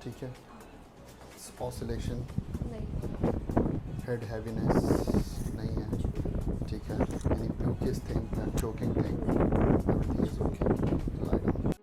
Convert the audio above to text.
ठीक है. Oscillation, नहीं. head heaviness नहीं है. ठीक है. Any mucus thing, choking thing, everything is okay. Lie down.